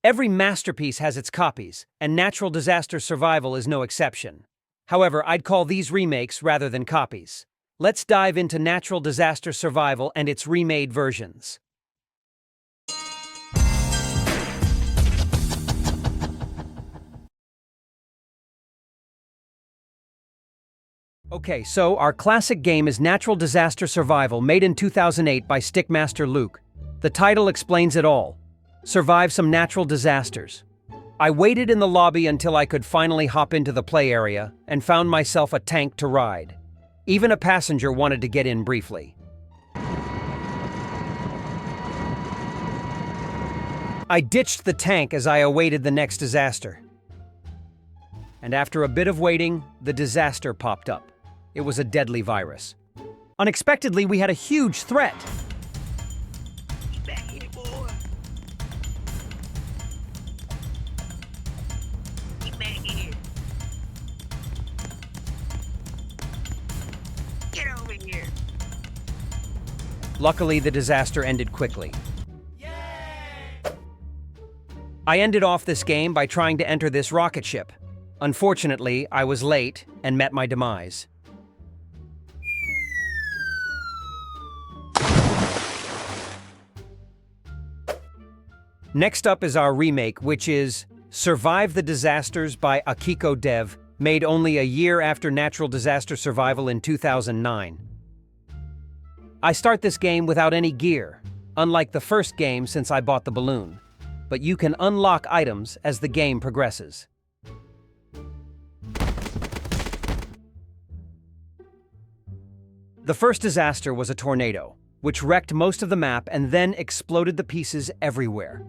Every masterpiece has its copies, and Natural Disaster Survival is no exception. However, I'd call these remakes rather than copies. Let's dive into Natural Disaster Survival and its remade versions. Okay, so our classic game is Natural Disaster Survival, made in 2008 by Stickmaster Luke. The title explains it all. Survive some natural disasters. I waited in the lobby until I could finally hop into the play area and found myself a tank to ride. Even a passenger wanted to get in briefly. I ditched the tank as I awaited the next disaster. And after a bit of waiting, the disaster popped up. It was a deadly virus. Unexpectedly, we had a huge threat. Get back here, boy. Get back here. Get over here. Luckily, the disaster ended quickly. I ended off this game by trying to enter this rocket ship. Unfortunately, I was late and met my demise. Next up is our remake, which is Survive the Disasters by Akiko Dev, made only a year after Natural Disaster Survival in 2009. I start this game without any gear, unlike the first game since I bought the balloon, but you can unlock items as the game progresses. The first disaster was a tornado, which wrecked most of the map and then exploded the pieces everywhere.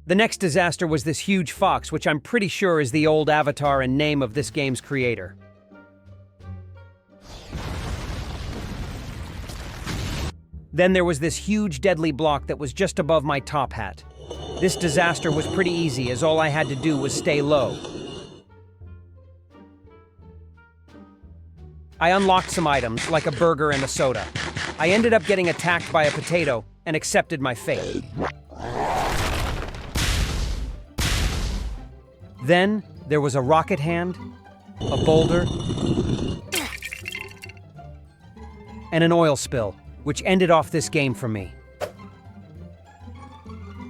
The next disaster was this huge fox, which I'm pretty sure is the old avatar and name of this game's creator. Then there was this huge deadly block that was just above my top hat. This disaster was pretty easy, as all I had to do was stay low. I unlocked some items, like a burger and a soda. I ended up getting attacked by a potato and accepted my fate. Then there was a rocket hand, a boulder, and an oil spill, which ended off this game for me.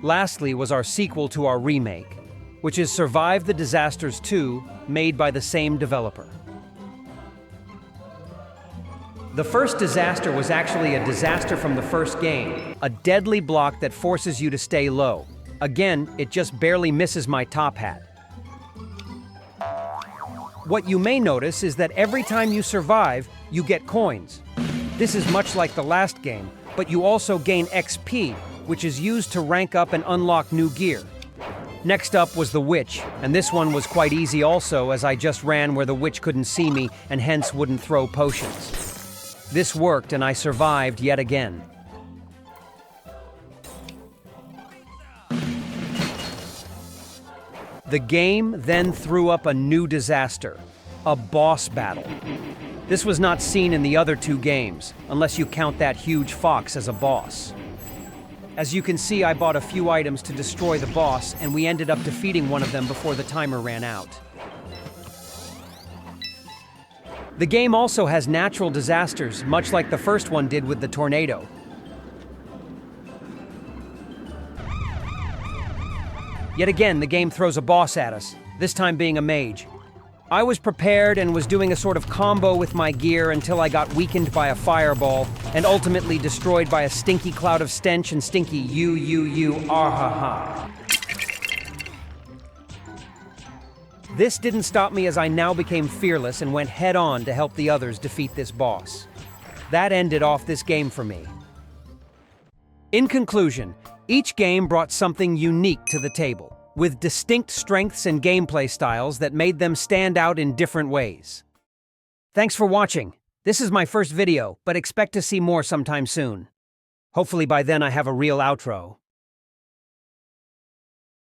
Lastly was our sequel to our remake, which is Survive the Disasters 2, made by the same developer. The first disaster was actually a disaster from the first game, a deadly block that forces you to stay low. Again, it just barely misses my top hat. What you may notice is that every time you survive, you get coins. This is much like the last game, but you also gain XP, which is used to rank up and unlock new gear. Next up was the witch, and this one was quite easy also, as I just ran where the witch couldn't see me and hence wouldn't throw potions. This worked and I survived yet again. The game then threw up a new disaster, a boss battle. This was not seen in the other two games, unless you count that huge fox as a boss. As you can see, I bought a few items to destroy the boss, and we ended up defeating one of them before the timer ran out. The game also has natural disasters, much like the first one did with the tornado. Yet again, the game throws a boss at us, this time being a mage. I was prepared and was doing a sort of combo with my gear until I got weakened by a fireball and ultimately destroyed by a stinky cloud of stench and stinky ah-ha-ha. This didn't stop me, as I now became fearless and went head-on to help the others defeat this boss. That ended off this game for me. In conclusion, each game brought something unique to the table, with distinct strengths and gameplay styles that made them stand out in different ways. Thanks for watching. This is my first video, but expect to see more sometime soon. Hopefully by then I have a real outro.